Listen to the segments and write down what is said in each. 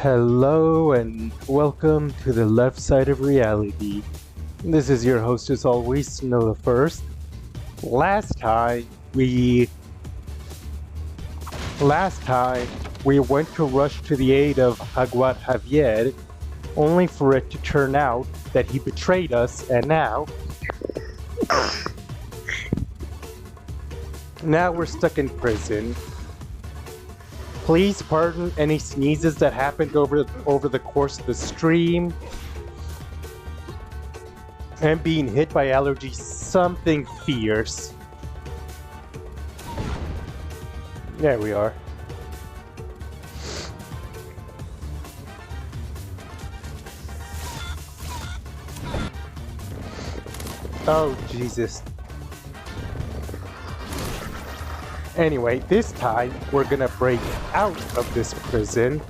Hello and welcome to the left side of reality. This is your host as always, Snow the First. Last time we went to rush to the aid of Javier, only for it to turn out that he betrayed us, and now we're stuck in prison. Please pardon any sneezes that happened over the course of the stream. I'm being hit by allergies, something fierce. There we are. Oh, Jesus. Anyway, this time we're gonna break out of this prison.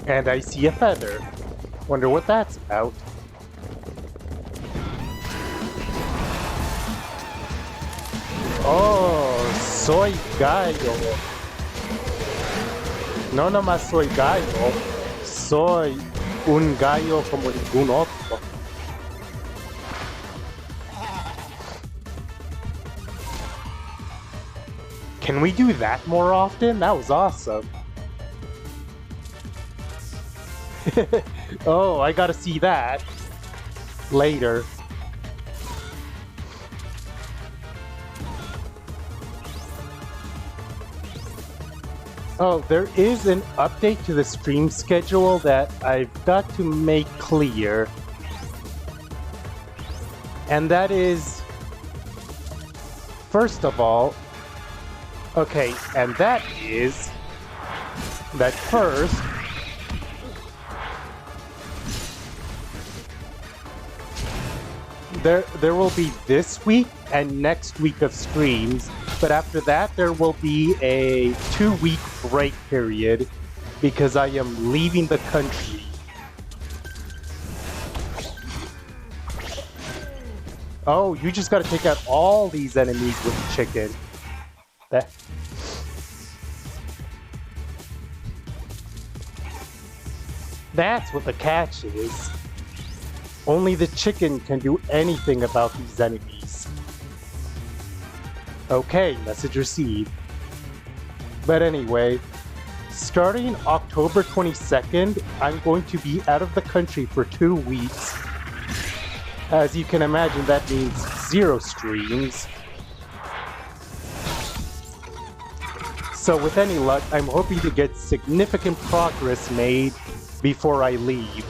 And I see a feather. Wonder what that's about. Oh, soy gallo. No nomás soy gallo. Soy un gallo como ningún otro. Can we do that more often? That was awesome. Oh, I gotta see that later. Oh, there is an update to the stream schedule that I've got to make clear. And that is, first of all, okay, and that is that first, there will be this week and next week of streams, but after that there will be a 2-week break period because I am leaving the country. Oh, you just gotta take out all these enemies with chicken. That's what the catch is. Only the chicken can do anything about these enemies. Okay, message received. But anyway, starting October 22nd, I'm going to be out of the country for 2 weeks. As you can imagine, that means 0 streams. So with any luck, I'm hoping to get significant progress made before I leave.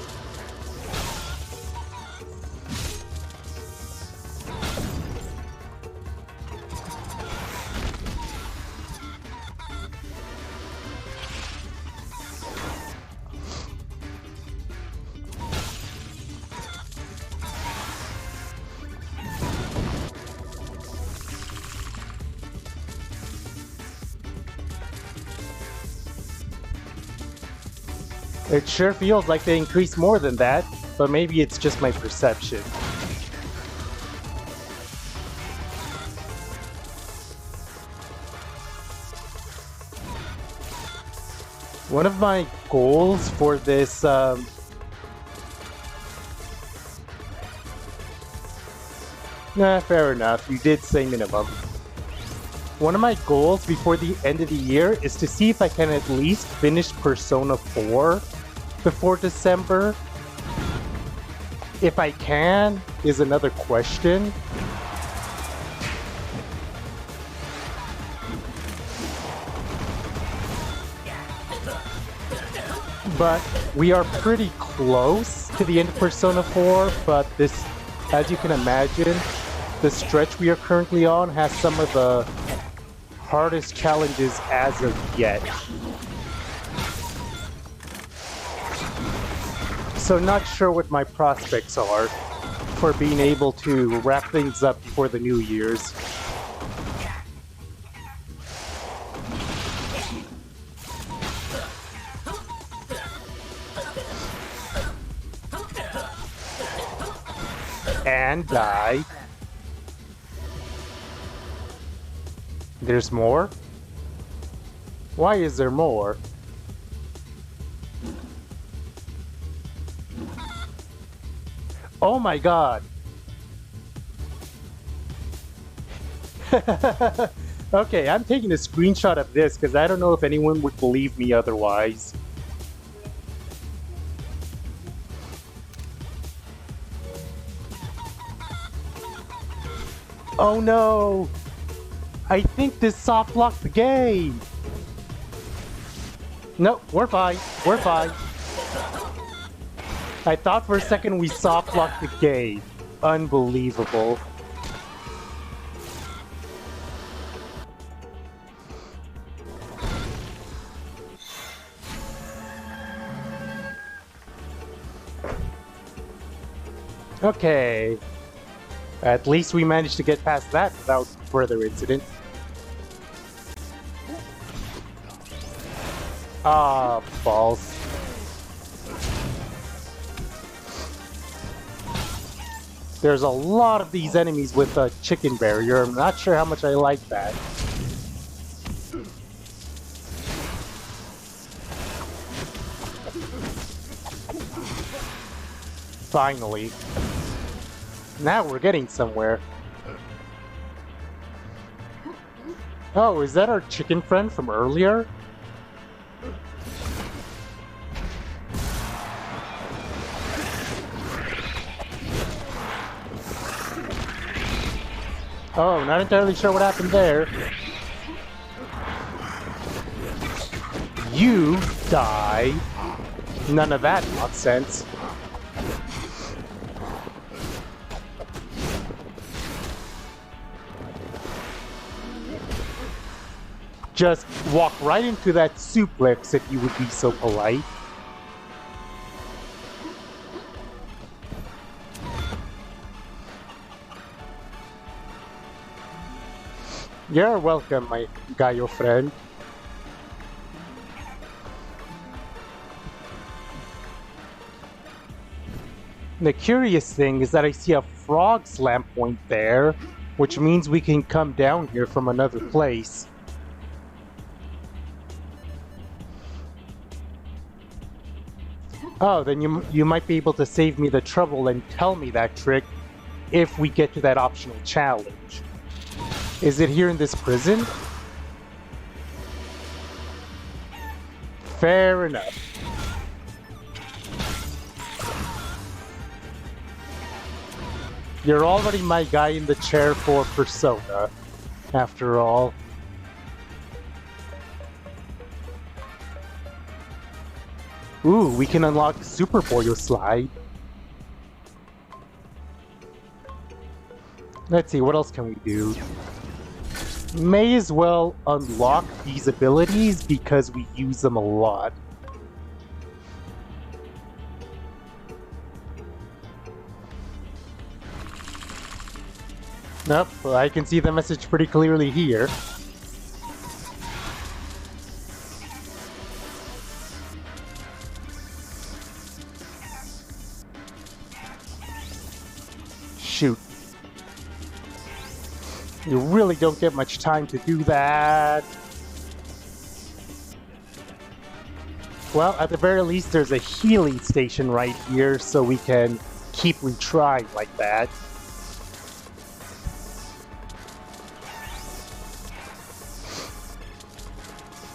It sure feels like they increased more than that, but maybe it's just my perception. One of my goals for this fair enough, you did say minimum. One of my goals before the end of the year is to see if I can at least finish Persona 4 before December. If I can, is another question. But we are pretty close to the end of Persona 4, but this, as you can imagine, the stretch we are currently on has some of the hardest challenges as of yet. So not sure what my prospects are for being able to wrap things up before the New Year's. And die. There's more? Why is there more? Oh my god! Okay, I'm taking a screenshot of this because I don't know if anyone would believe me otherwise. Oh no! I think this soft locked the game! Nope, we're fine. We're fine. I thought for a second we soft locked the game. Unbelievable. Okay. At least we managed to get past that without further incident. Ah, balls. There's a lot of these enemies with a chicken barrier. I'm not sure how much I like that. Finally. Now we're getting somewhere. Oh, is that our chicken friend from earlier? Oh, not entirely sure what happened there. You die. None of that nonsense. Just walk right into that suplex if you would be so polite. You're welcome, my Gaio friend. The curious thing is that I see a frog slam point there, which means we can come down here from another place. Oh, then you might be able to save me the trouble and tell me that trick if we get to that optional challenge. Is it here in this prison? Fair enough. You're already my guy in the chair for Persona, after all. Ooh, we can unlock Super Boyo Slide. Let's see, what else can we do? May as well unlock these abilities because we use them a lot. Nope, well, I can see the message pretty clearly here. Shoot. You really don't get much time to do that. Well, at the very least, there's a healing station right here, so we can keep retrying like that.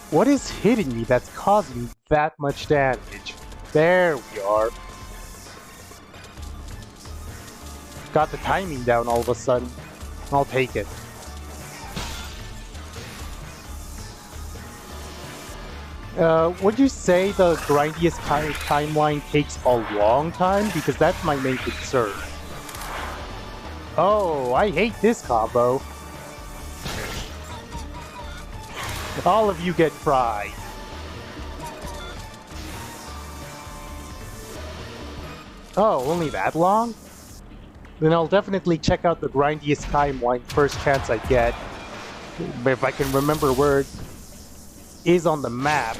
What is hitting me that's causing that much damage? There we are. Got the timing down all of a sudden. I'll take it. Would you say the grindiest timeline takes a long time? Because that's my main concern. Oh, I hate this combo. All of you get fried. Oh, only that long? Then I'll definitely check out the grindiest timeline first chance I get. If I can remember where it is on the map.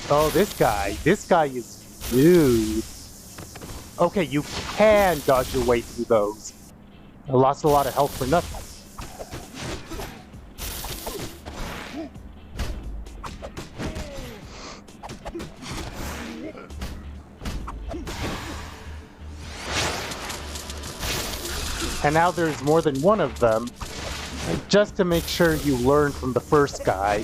Oh, this guy is... Dude. Okay, you can dodge your way through those. I lost a lot of health for nothing. and now there's more than one of them, just to make sure you learn from the first guy.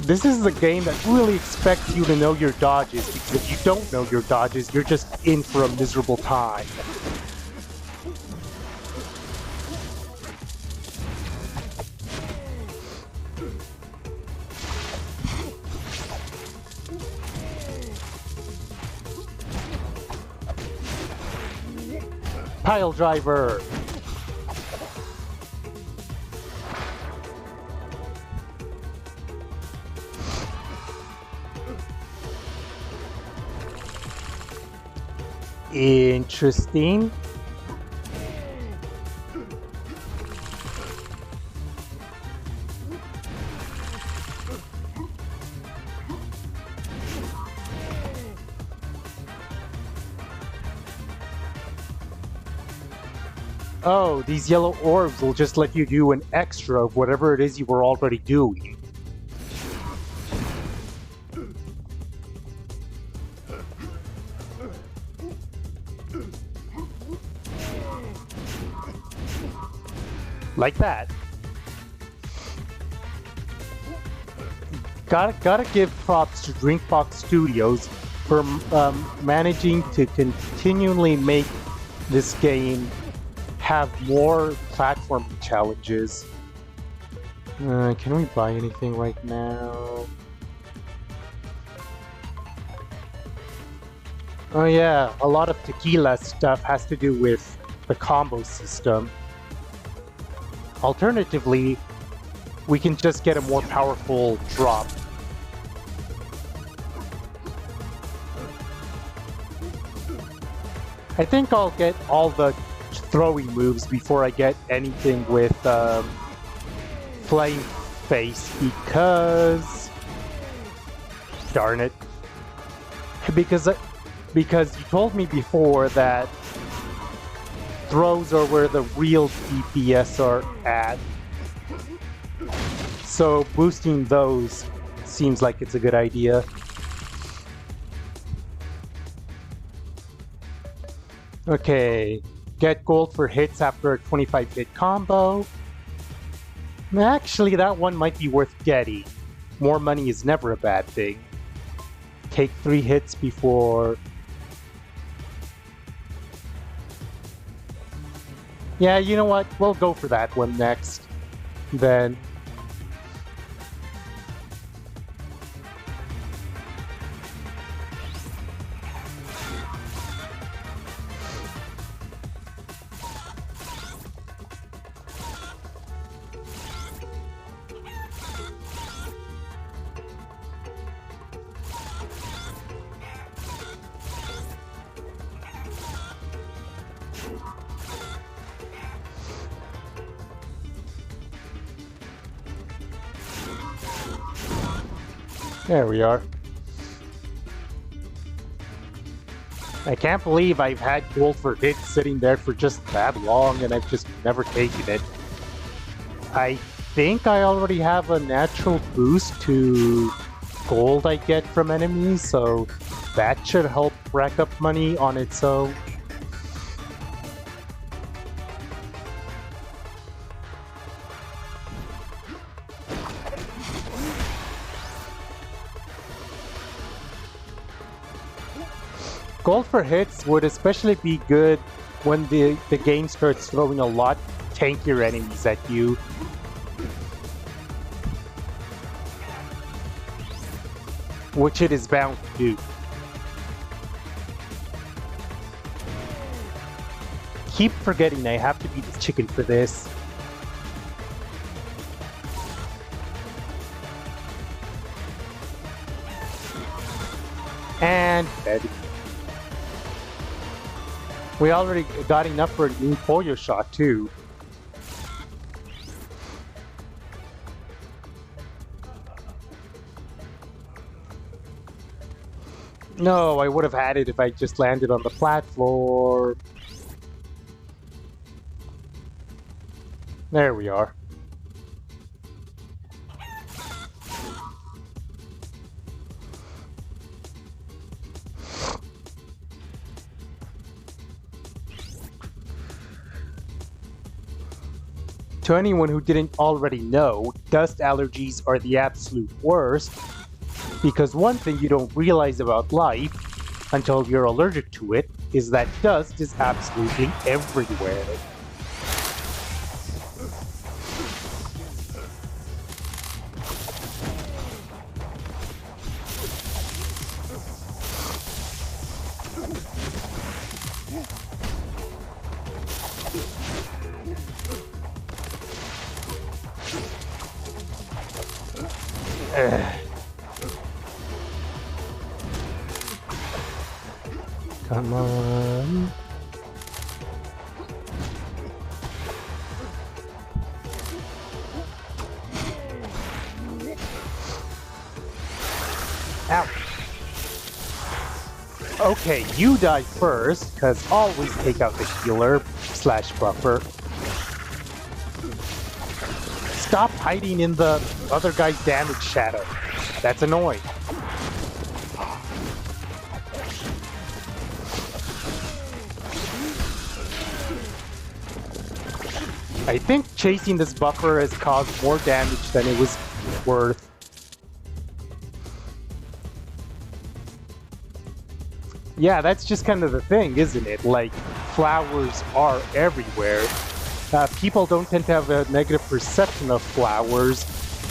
This is a game that really expects you to know your dodges, because if you don't know your dodges, you're just in for a miserable time. Pile driver! Interesting. Oh, these yellow orbs will just let you do an extra of whatever it is you were already doing. Like that. Gotta give props to Drinkbox Studios for managing to continually make this game have more platforming challenges. Can we buy anything right now? Oh yeah, a lot of tequila stuff has to do with the combo system. Alternatively, we can just get a more powerful drop. I think I'll get all the throwing moves before I get anything with Flame Face, because... darn it. Because you told me before that throws are where the real DPS are at. So boosting those seems like it's a good idea. Okay, get gold for hits after a 25-hit combo. Actually, that one might be worth getting. More money is never a bad thing. Take 3 hits before... Yeah, you know what? We'll go for that one next. Then... there we are. I can't believe I've had gold for hits sitting there for just that long and I've just never taken it. I think I already have a natural boost to gold I get from enemies, so that should help rack up money on its own. Gold for hits would especially be good when the game starts throwing a lot tankier enemies at you. Which it is bound to do. Keep forgetting I have to beat the chicken for this. And dead. We already got enough for a new polio shot, too. No, I would have had it if I just landed on the platform. There we are. To anyone who didn't already know, dust allergies are the absolute worst, because one thing you don't realize about life until you're allergic to it is that dust is absolutely everywhere. Come on. Ow. Okay, you die first, because always take out the healer / buffer. Stop hiding in the other guy's damage shadow. That's annoying. I think chasing this buffer has caused more damage than it was worth. Yeah, that's just kind of the thing, isn't it? Like, flowers are everywhere. People don't tend to have a negative perception of flowers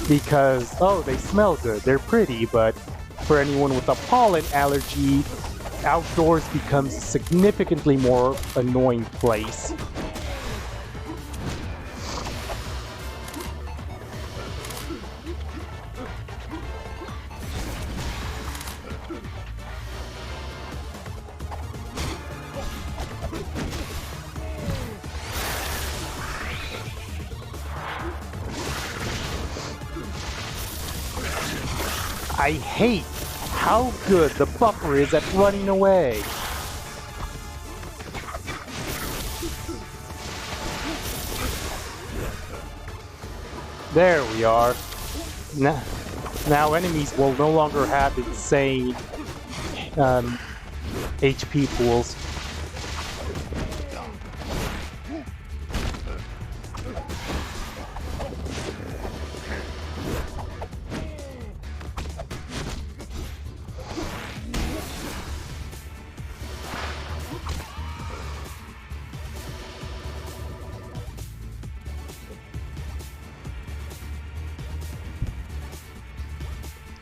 because, oh, they smell good, they're pretty, but for anyone with a pollen allergy, outdoors becomes a significantly more annoying place. I hate how good the buffer is at running away. There we are. Now enemies will no longer have insane HP pools.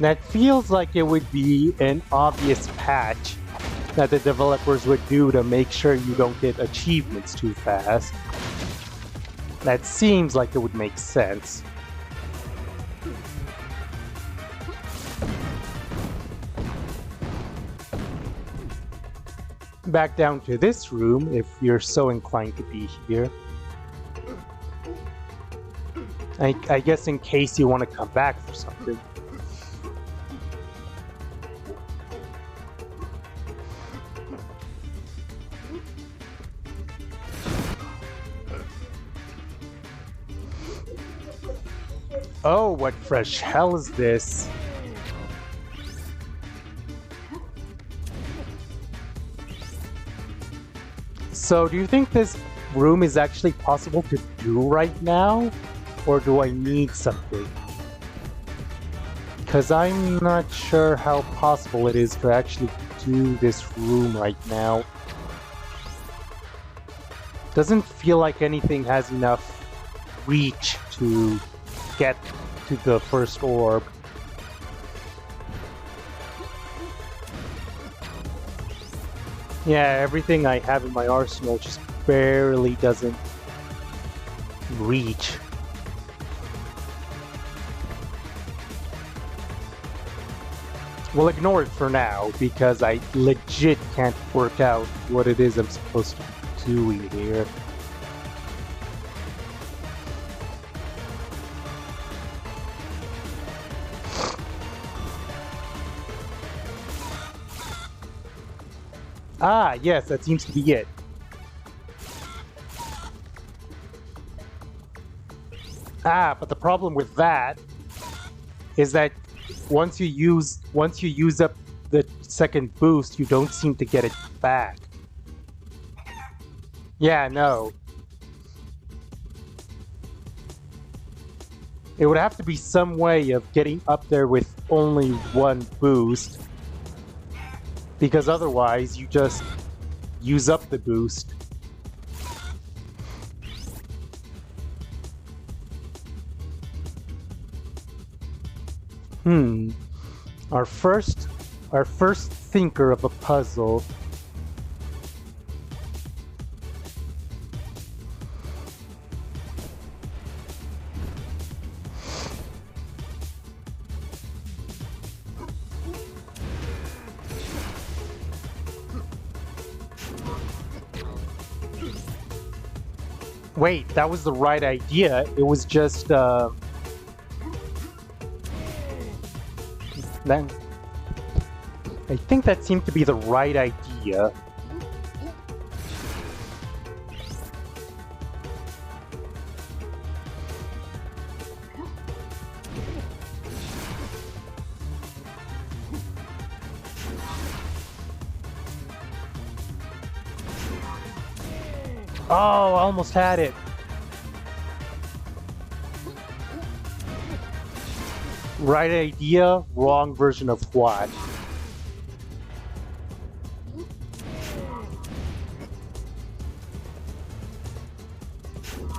That feels like it would be an obvious patch that the developers would do to make sure you don't get achievements too fast. That seems like it would make sense. Back down to this room, if you're so inclined to be here. I guess in case you want to come back for something. Oh, what fresh hell is this? So, do you think this room is actually possible to do right now? Or do I need something? Because I'm not sure how possible it is to actually do this room right now. Doesn't feel like anything has enough reach to get to the first orb. Yeah, everything I have in my arsenal just barely doesn't reach. We'll ignore it for now, because I legit can't work out what it is I'm supposed to be doing here. Ah, yes, that seems to be it. Ah, but the problem with that is that once you use up the second boost, you don't seem to get it back. Yeah, no. It would have to be some way of getting up there with only one boost, because otherwise you just use up the boost. Our first thinker of a puzzle. Wait, that was the right idea. It was just, that... I think that seemed to be the right idea. Oh, almost had it. Right idea, wrong version of what?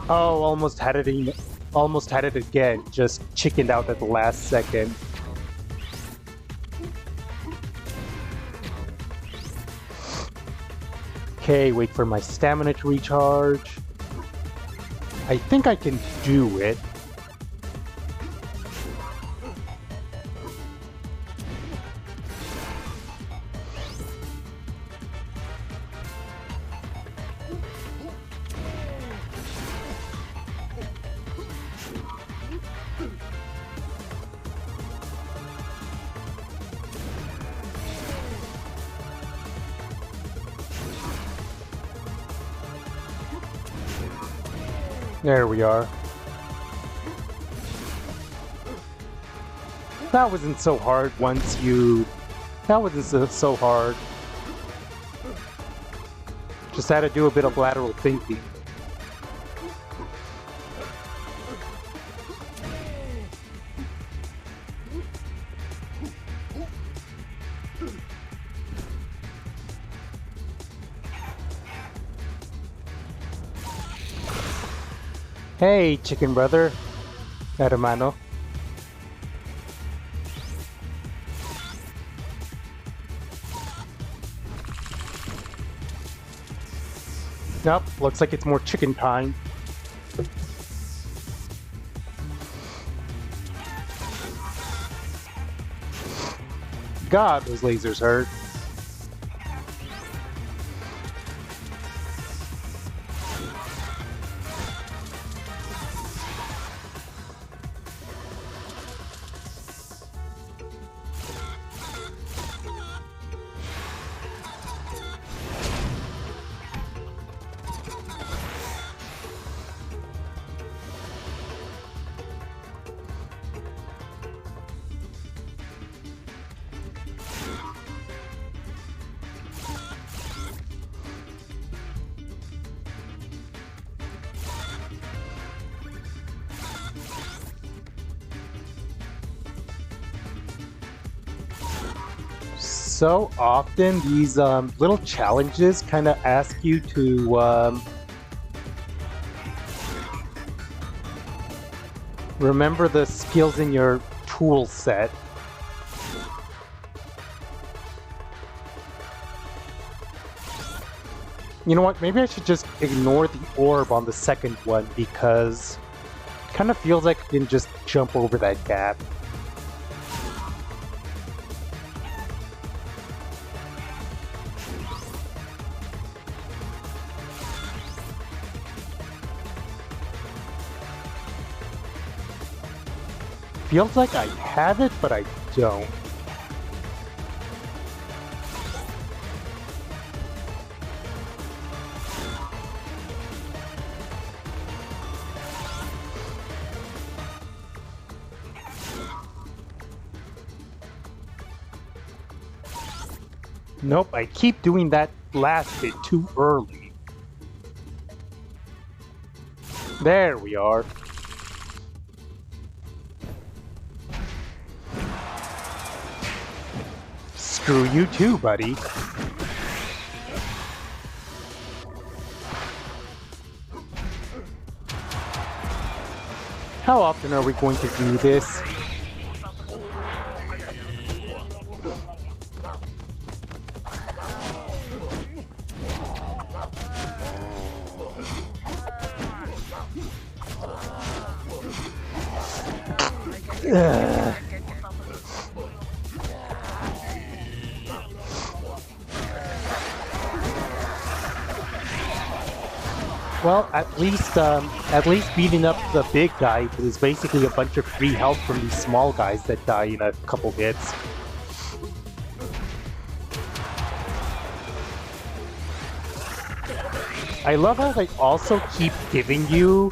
Oh, almost had it again, just chickened out at the last second. Okay, wait for my stamina to recharge. I think I can do it. There we are. That wasn't so hard once you... That wasn't so hard. Just had to do a bit of lateral thinking. Hey, chicken brother. Hermano. Nope, looks like it's more chicken time. God, those lasers hurt. So often these little challenges kind of ask you to remember the skills in your tool set. You know what, maybe I should just ignore the orb on the second one because it kind of feels like I can just jump over that gap. Feels like I have it, but I don't. Nope, I keep doing that last bit too early. There we are. Screw you too, buddy. How often are we going to do this? Ugh. Well, at least beating up the big guy is basically a bunch of free health from these small guys that die in a couple hits. I love how they also keep giving you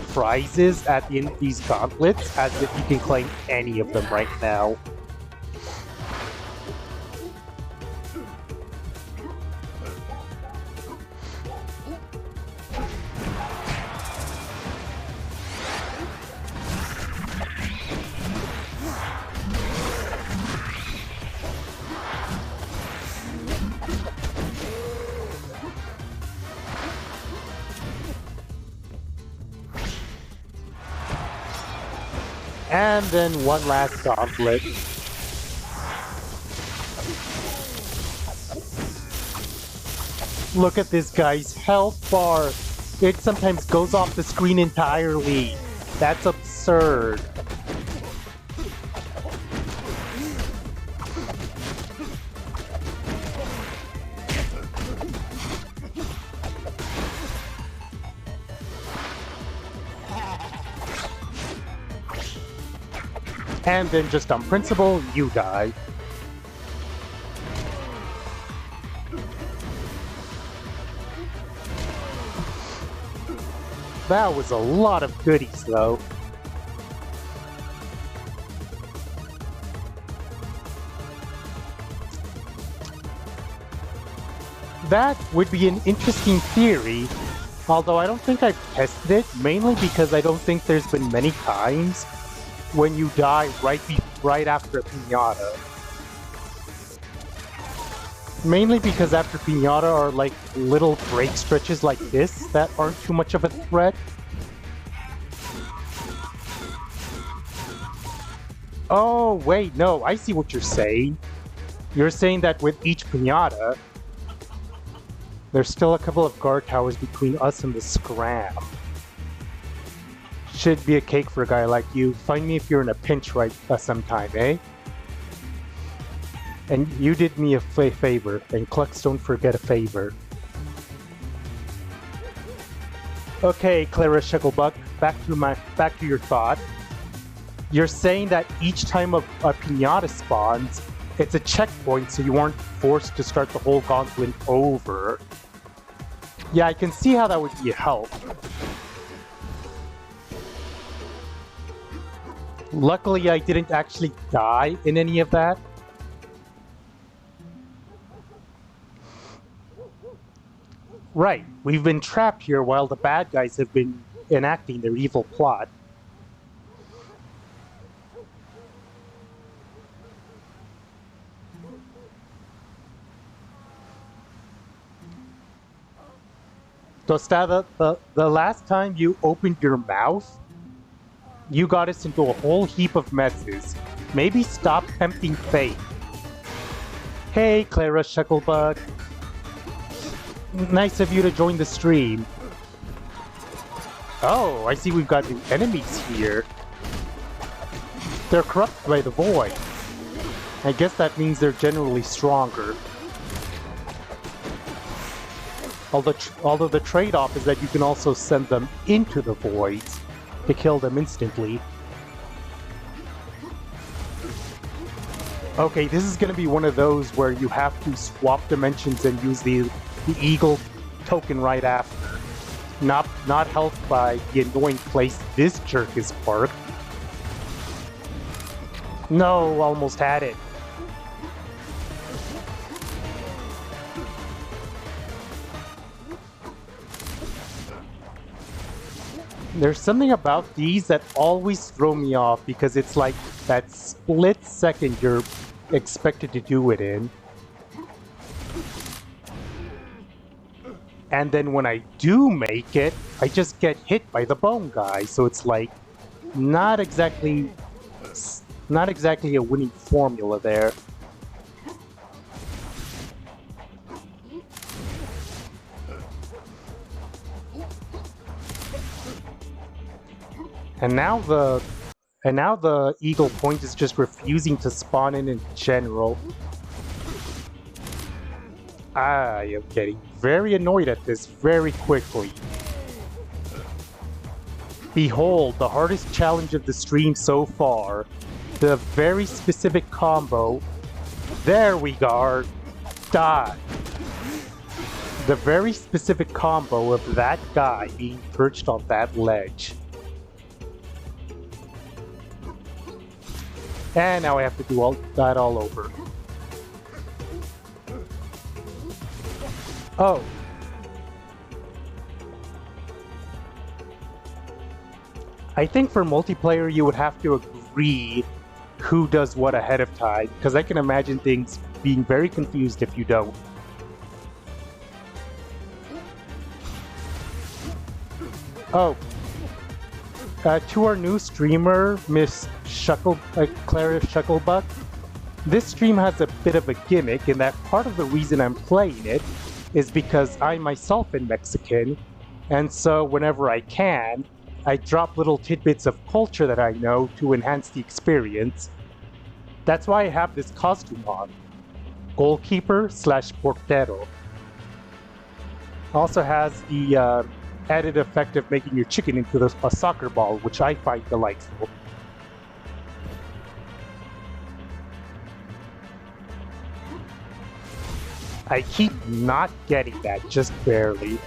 prizes at the end of these gauntlets, as if you can claim any of them right now. And then one last gauntlet. Look at this guy's health bar. It sometimes goes off the screen entirely. That's absurd. And then just on principle, you die. That was a lot of goodies, though. That would be an interesting theory, although I don't think I've tested it, mainly because I don't think there's been many times when you die right after a piñata. Mainly because after piñata are like little break stretches like this that aren't too much of a threat. Oh, wait, no, I see what you're saying. You're saying that with each piñata, there's still a couple of guard towers between us and the scram. Should be a cake for a guy like you. Find me if you're in a pinch sometime, eh? And you did me a favor, and Clucks don't forget a favor. Okay, Clara Shucklebuck, back to your thought. You're saying that each time a piñata spawns, it's a checkpoint, so you aren't forced to start the whole gauntlet over. Yeah, I can see how that would be a help. Luckily, I didn't actually die in any of that. Right, we've been trapped here while the bad guys have been enacting their evil plot. Tostada, the last time you opened your mouth, you got us into a whole heap of messes. Maybe stop tempting fate. Hey, Clara Shucklebuck. Nice of you to join the stream. Oh, I see we've got new enemies here. They're corrupted by the void. I guess that means they're generally stronger. Although the trade-off is that you can also send them into the voids to kill them instantly. Okay, this is going to be one of those where you have to swap dimensions and use the eagle token right after. Not helped by the annoying place this jerk is parked. No, almost had it. There's something about these that always throw me off because it's like that split second you're expected to do it in. And then when I do make it, I just get hit by the bone guy. So it's like not exactly a winning formula there. And now the Eagle Point is just refusing to spawn in general. I am getting very annoyed at this very quickly. Behold, the hardest challenge of the stream so far. The very specific combo. There we go. Die. The very specific combo of that guy being perched on that ledge. And now I have to do all that all over. Oh. I think for multiplayer you would have to agree who does what ahead of time, because I can imagine things being very confused if you don't. Oh. To our new streamer, Miss Clara Shucklebuck, this stream has a bit of a gimmick in that part of the reason I'm playing it is because I myself am Mexican, and so whenever I can, I drop little tidbits of culture that I know to enhance the experience. That's why I have this costume on. Goalkeeper / portero. Also has the added effect of making your chicken into a soccer ball, which I find delightful. I keep not getting that, just barely.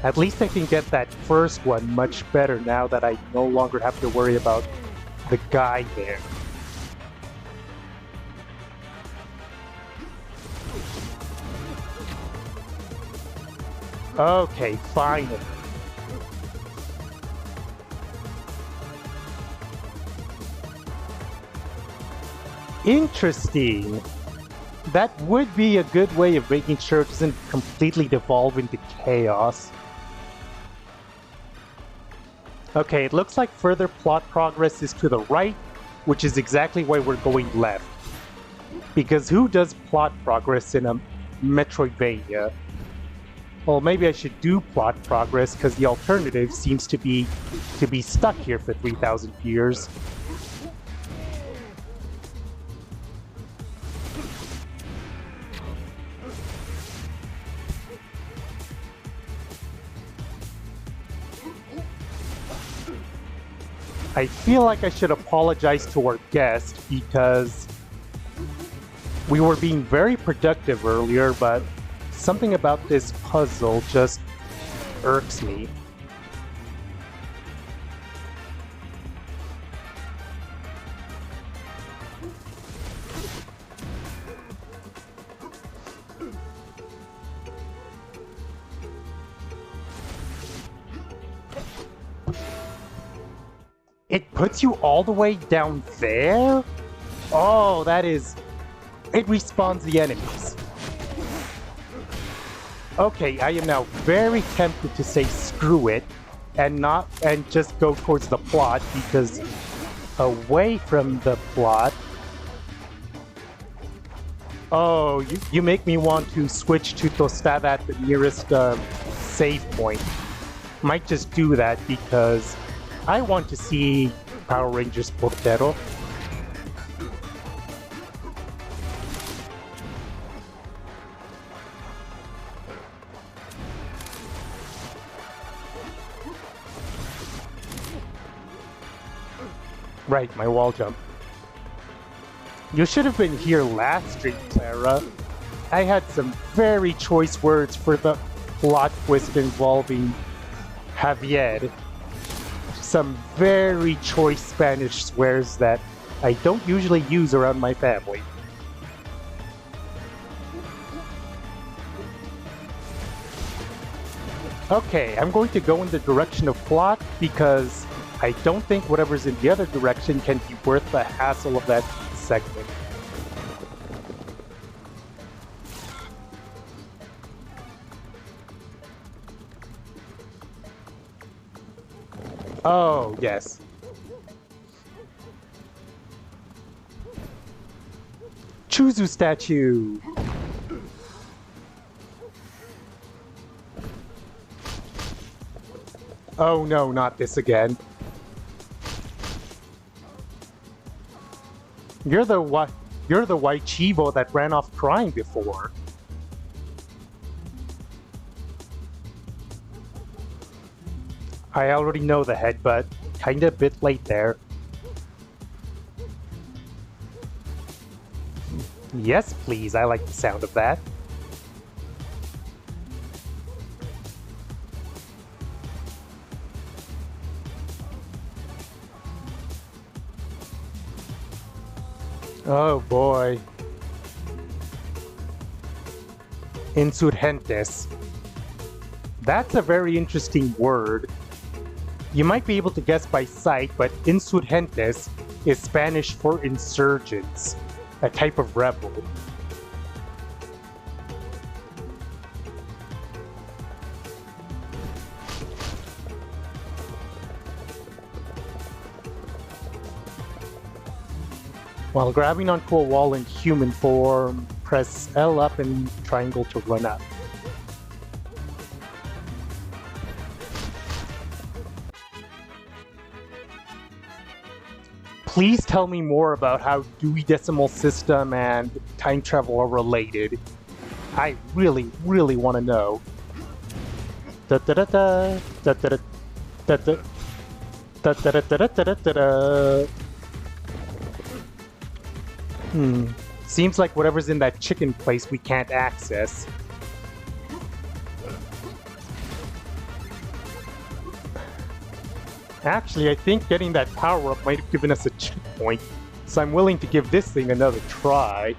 At least I can get that first one much better now that I no longer have to worry about the guy there. Okay, finally. Interesting. That would be a good way of making sure it doesn't completely devolve into chaos. Okay, it looks like further plot progress is to the right, which is exactly why we're going left. Because who does plot progress in a Metroidvania? Well, maybe I should do plot progress, because the alternative seems to be stuck here for 3,000 years. I feel like I should apologize to our guest because we were being very productive earlier, but something about this puzzle just irks me. It puts you all the way down there? Oh, that is... It respawns the enemies. Okay, I am now very tempted to say screw it and just go towards the plot, because away from the plot... Oh, you make me want to switch to Tostada at the nearest save point. Might just do that because I want to see Power Rangers Portero. Right, my wall jump. You should have been here last stream, Clara. I had some very choice words for the plot twist involving Javier. Some very choice Spanish swears that I don't usually use around my family. Okay, I'm going to go in the direction of plot because I don't think whatever's in the other direction can be worth the hassle of that segment. Oh, yes. Chuzu statue! Oh no, not this again. You're the white Chivo that ran off crying before. I already know the headbutt. Kinda a bit late there. Yes, please. I like the sound of that. Oh boy. Insurgentes. That's a very interesting word. You might be able to guess by sight, but insurgentes is Spanish for insurgents, a type of rebel. While grabbing onto a wall in human form, press L up and triangle to run up. Please tell me more about how Dewey Decimal System and time travel are related. I really, really want to know. Da da da da da da da da da da da da da da. Seems like whatever's in that chicken place we can't access. Actually, I think getting that power-up might have given us a checkpoint, so I'm willing to give this thing another try.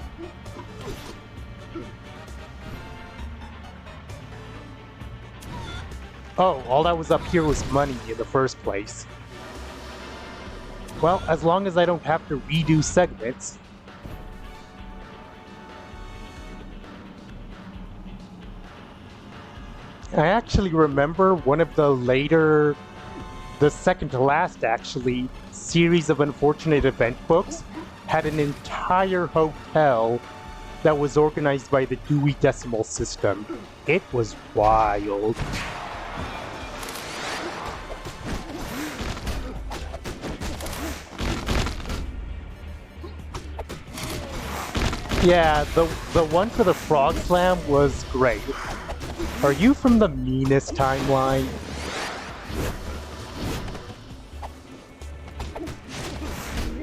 Oh, all that was up here was money in the first place. Well, as long as I don't have to redo segments. I actually remember one of the later, the second to last actually, series of unfortunate event books had an entire hotel that was organized by the Dewey Decimal System. It was wild. Yeah, the one for the Frog Slam was great. Are you from the meanest timeline?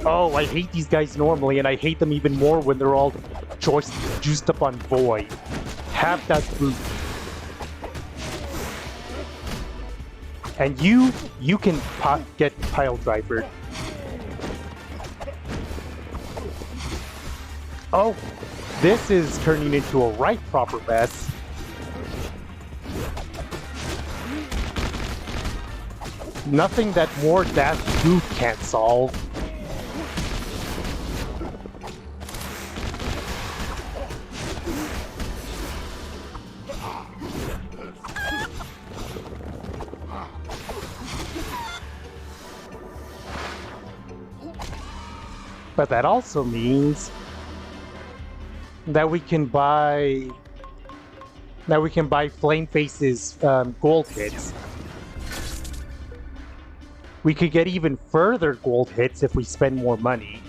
Oh, I hate these guys normally, and I hate them even more when they're all juiced up on Void. Have that boot. And you can get pile drivered. Oh, this is turning into a right proper mess. Nothing that more Dash Boot can't solve. But that also means that we can buy Flame Face's gold hits. We could get even further gold hits if we spend more money.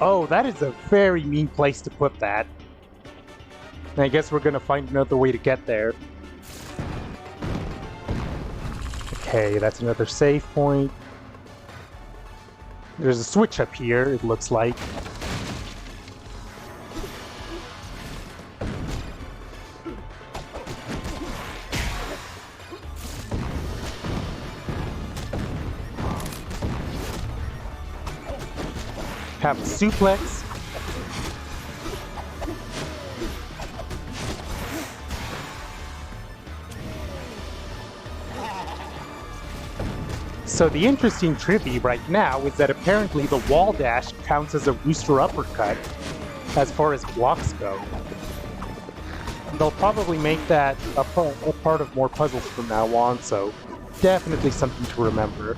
Oh, that is a very mean place to put that. I guess we're gonna find another way to get there. Okay, that's another save point. There's a switch up here, it looks like. Have a suplex. So the interesting trivia right now is that apparently the wall dash counts as a rooster uppercut as far as blocks go. They'll probably make that a part of more puzzles from now on, so definitely something to remember.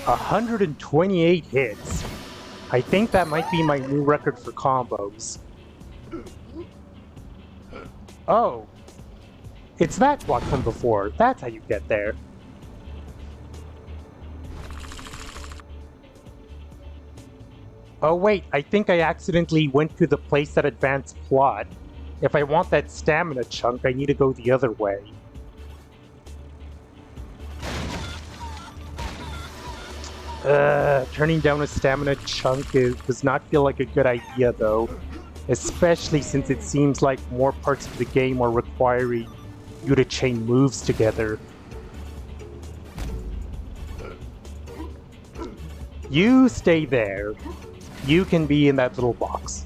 "128 hits. I think that might be my new record for combos." Oh. It's that block from before. That's how you get there. Oh wait, I think I accidentally went to the place that advanced plot. If I want that stamina chunk, I need to go the other way. Turning down a stamina chunk does not feel like a good idea though. Especially since it seems like more parts of the game are requiring you to chain moves together. You stay there. You can be in that little box.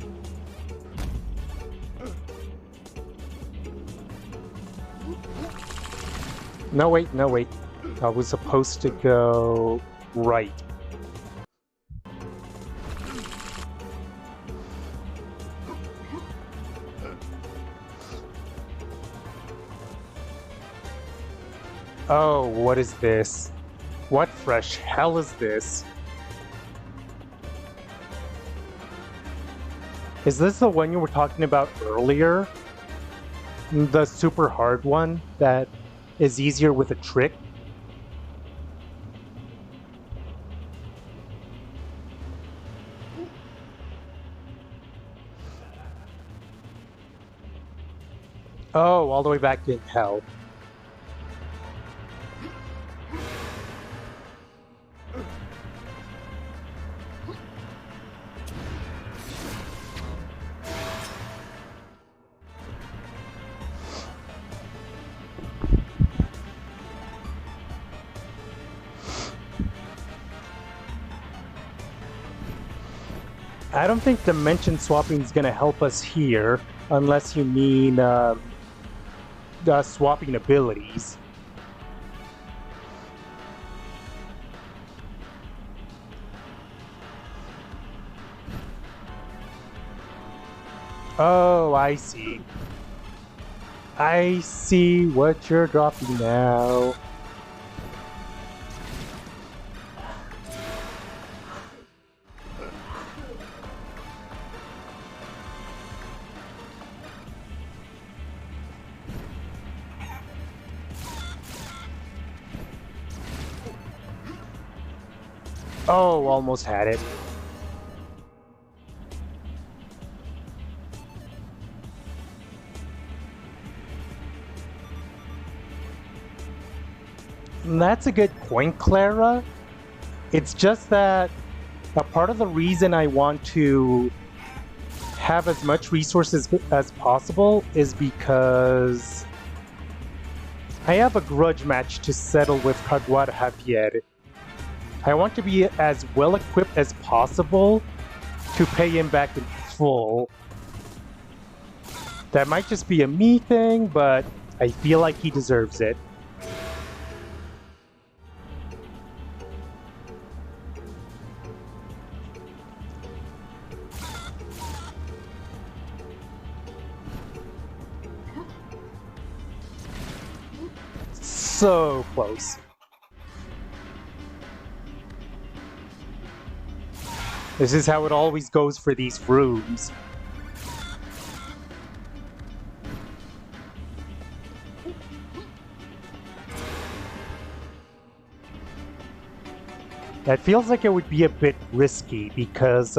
No, wait, no, wait. I was supposed to go right. Oh, what is this? What fresh hell is this? Is this the one you were talking about earlier? The super hard one that is easier with a trick? Oh, all the way back in hell. I don't think dimension swapping is going to help us here, unless you mean swapping abilities. Oh, I see. I see what you're dropping now. Oh, almost had it. That's a good point, Clara. It's just that a part of the reason I want to have as much resources as possible is because I have a grudge match to settle with Javier. I want to be as well equipped as possible to pay him back in full. That might just be a me thing, but I feel like he deserves it. So close. This is how it always goes for these rooms. That feels like it would be a bit risky because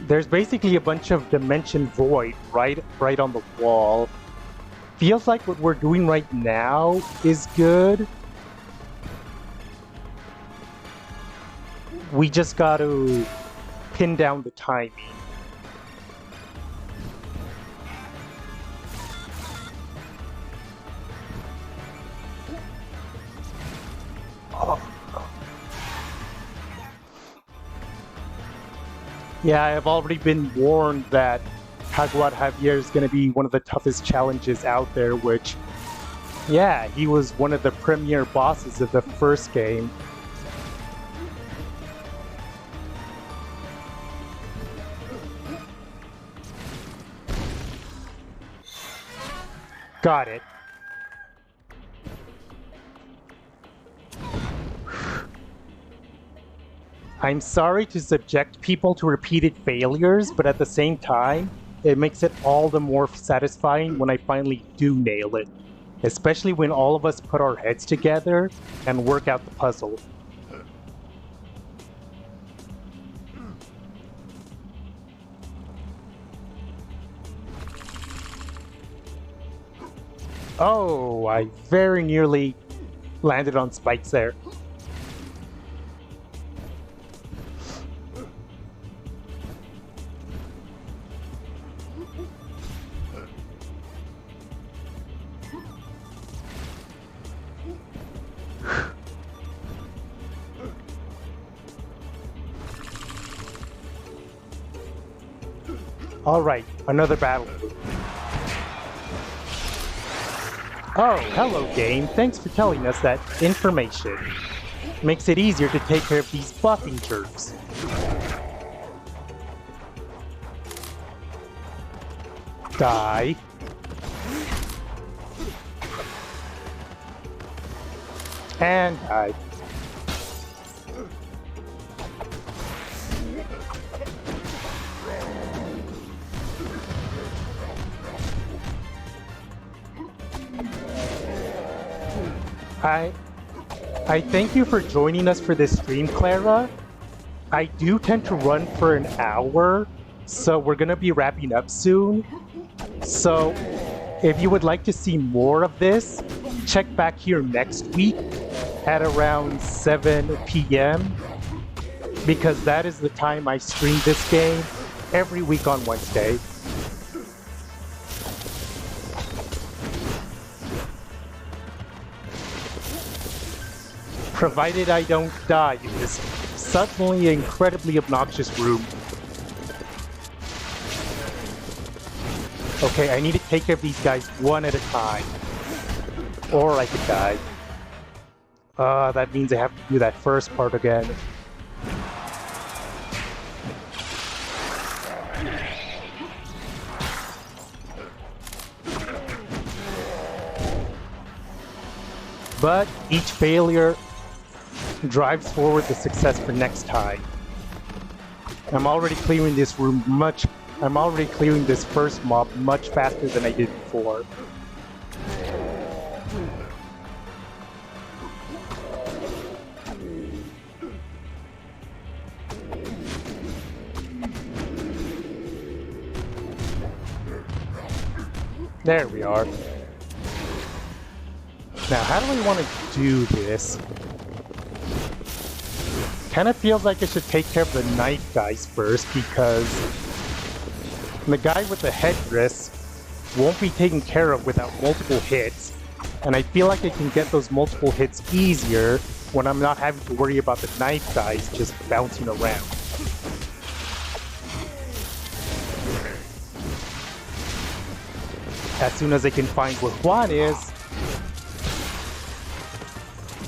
there's basically a bunch of dimension void right on the wall. Feels like what we're doing right now is good. We just got to pin down the timing. Oh. Yeah, I've already been warned that Jaguar Javier is going to be one of the toughest challenges out there, which, yeah, he was one of the premier bosses of the first game. Got it. I'm sorry to subject people to repeated failures, but at the same time, it makes it all the more satisfying when I finally do nail it. Especially when all of us put our heads together and work out the puzzle. Oh, I very nearly landed on spikes there. Alright, another battle. Oh, hello game. Thanks for telling us that information. Makes it easier to take care of these buffing jerks. Die. And die. I thank you for joining us for this stream, Clara. I do tend to run for an hour, so we're gonna be wrapping up soon. So, if you would like to see more of this, check back here next week at around 7 p.m. because that is the time I stream this game every week on Wednesday. Provided I don't die in this suddenly incredibly obnoxious room. Okay, I need to take care of these guys one at a time. Or I could die. That means I have to do that first part again. But each failure drives forward the success for next time. I'm already clearing this room I'm already clearing this first mob much faster than I did before. There we are. Now, how do I want to do this? Kind of feels like I should take care of the knife guys first because the guy with the headdress won't be taken care of without multiple hits, and I feel like I can get those multiple hits easier when I'm not having to worry about the knife guys just bouncing around. As soon as I can find where Juan is...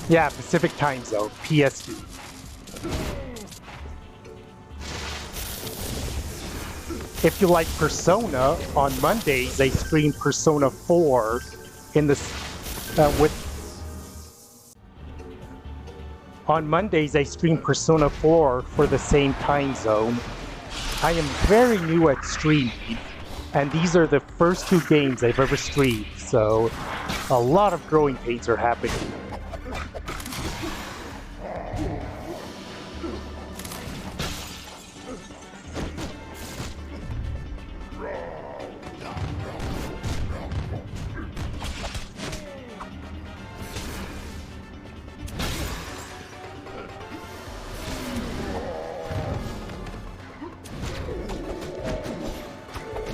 Yeah, Pacific Time Zone, PST. If you like Persona, on Mondays I stream Persona 4 in the On Mondays I stream Persona 4 for the same time zone. I am very new at streaming, and these are the first two games I've ever streamed, so a lot of growing pains are happening.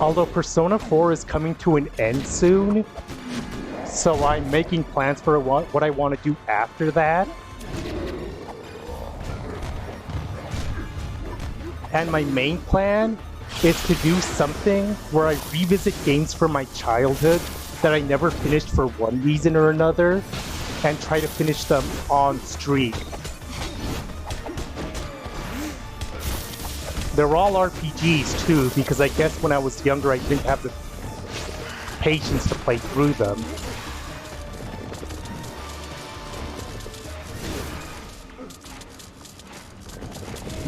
Although Persona 4 is coming to an end soon, so I'm making plans for what I want to do after that. And my main plan is to do something where I revisit games from my childhood that I never finished for one reason or another, and try to finish them on stream. They're all RPGs too, because I guess when I was younger I didn't have the patience to play through them.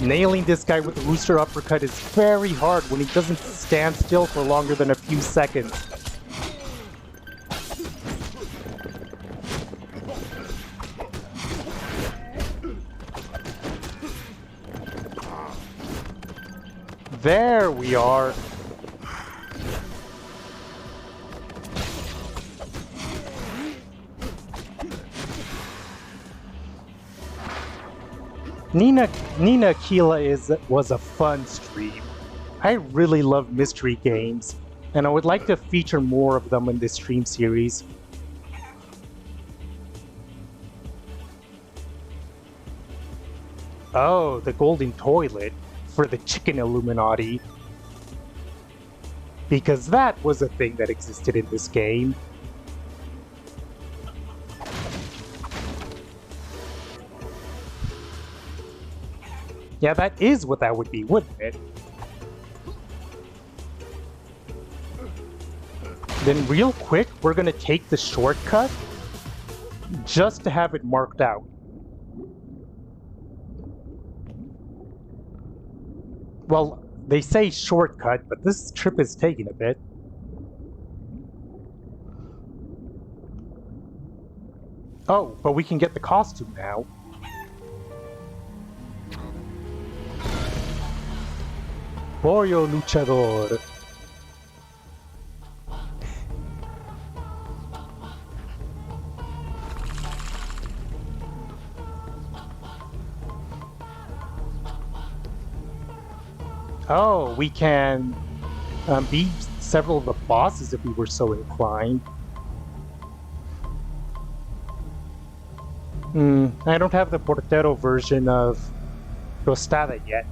Nailing this guy with the rooster uppercut is very hard when he doesn't stand still for longer than a few seconds. There we are. Nina Keela was a fun stream. I really love mystery games, and I would like to feature more of them in this stream series. Oh, the golden toilet for the chicken Illuminati. Because that was a thing that existed in this game. Yeah, that is what that would be, wouldn't it? Then real quick, we're gonna take the shortcut just to have it marked out. Well, they say shortcut, but this trip is taking a bit. Oh, but we can get the costume now. Pollo luchador. Oh, we can beat several of the bosses if we were so inclined. I don't have the Portero version of Tostada yet.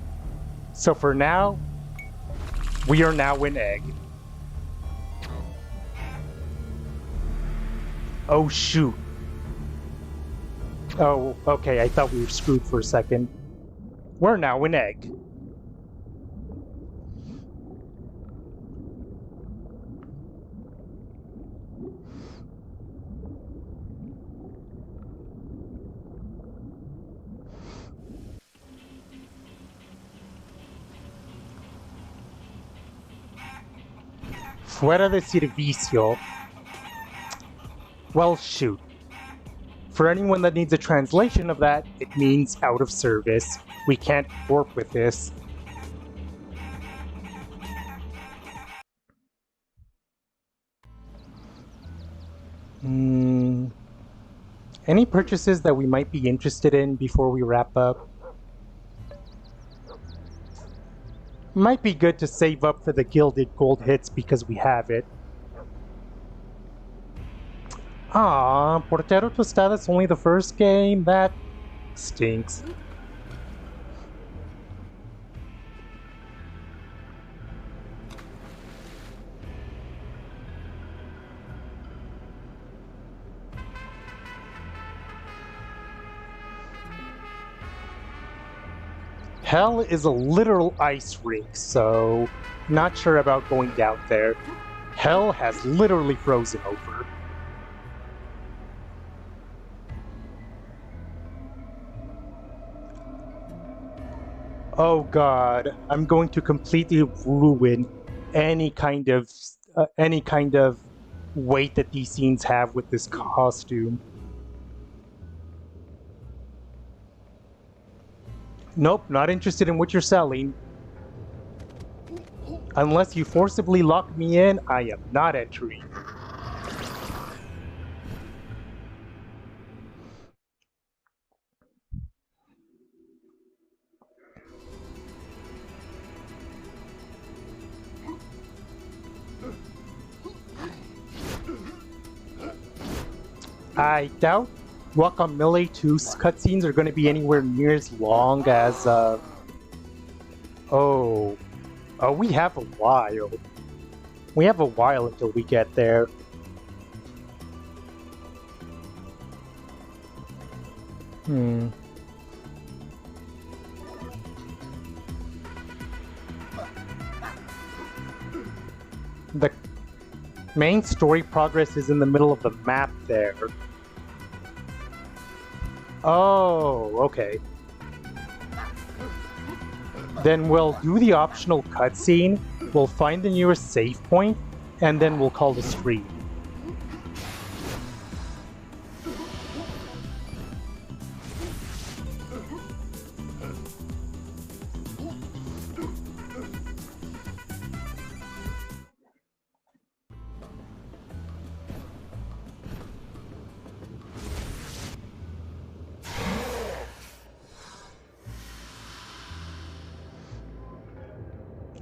So for now, we are now in Egg. Oh shoot. Oh, okay, I thought we were screwed for a second. We're now in Egg. Fuera de servicio. Well, shoot. For anyone that needs a translation of that, it means out of service. We can't work with this. Any purchases that we might be interested in before we wrap up? Might be good to save up for the gilded gold hits because we have it. Ah, Portero Tostada's only the first game? That stinks. Hell is a literal ice rink, so not sure about going down there. Hell has literally frozen over. Oh god, I'm going to completely ruin any kind of weight that these scenes have with this costume. Nope, not interested in what you're selling. Unless you forcibly lock me in, I am not entering. I doubt Guacamelee 2's cutscenes are going to be anywhere near as long as, Oh, we have a while. We have a while until we get there. The main story progress is in the middle of the map there. Oh, okay. Then we'll do the optional cutscene, we'll find the nearest save point, and then we'll call the stream.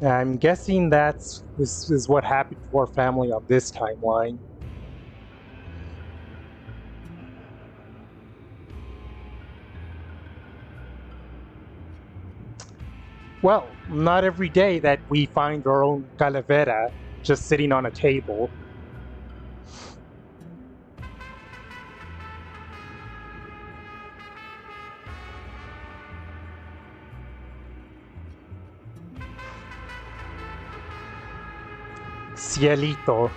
I'm guessing this is what happened to our family on this timeline. Well, not every day that we find our own calavera just sitting on a table. Cielito,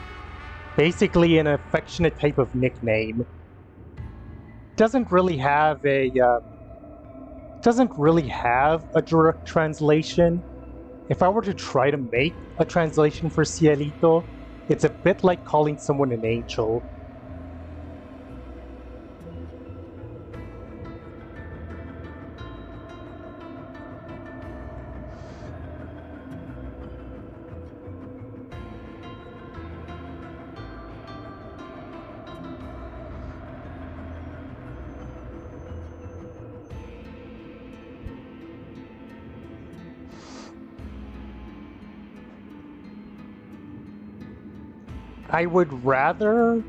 basically an affectionate type of nickname. Doesn't really have a direct translation. If I were to try to make a translation for Cielito, it's a bit like calling someone an angel. I would rather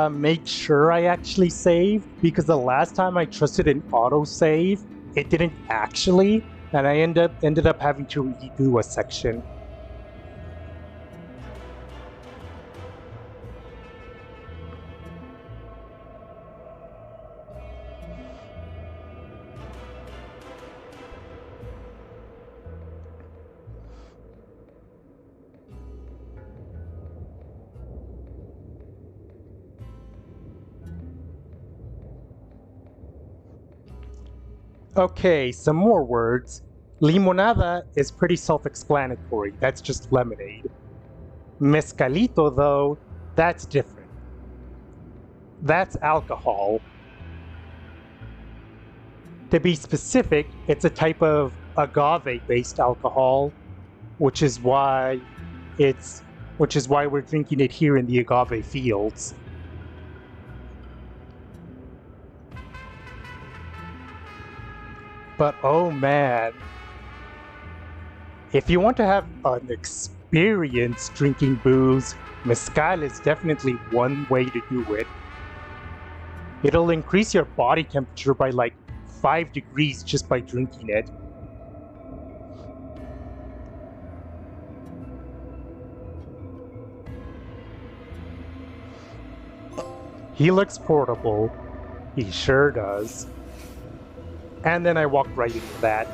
make sure I actually save, because the last time I trusted an autosave, it didn't actually, and I ended up having to redo a section. Okay, some more words. Limonada is pretty self-explanatory, that's just lemonade. Mezcalito, though, that's different. That's alcohol. To be specific, it's a type of agave-based alcohol, which is why we're drinking it here in the agave fields. But oh man, if you want to have an experience drinking booze, mezcal is definitely one way to do it. It'll increase your body temperature by like 5 degrees just by drinking it. He looks portable. He sure does. And then I walked right into that.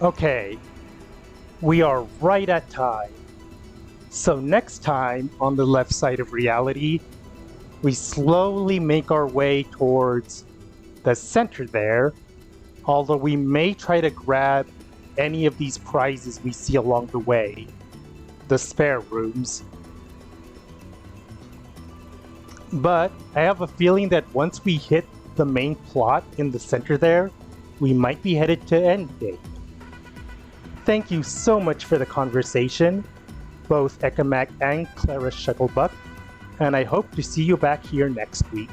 Okay, we are right at time. So next time on the left side of reality, we slowly make our way towards the center there, although we may try to grab any of these prizes we see along the way, the spare rooms. But I have a feeling that once we hit the main plot in the center there, we might be headed to Endgame. Thank you so much for the conversation, both Ekamac and Clara Shuttlebuck, and I hope to see you back here next week.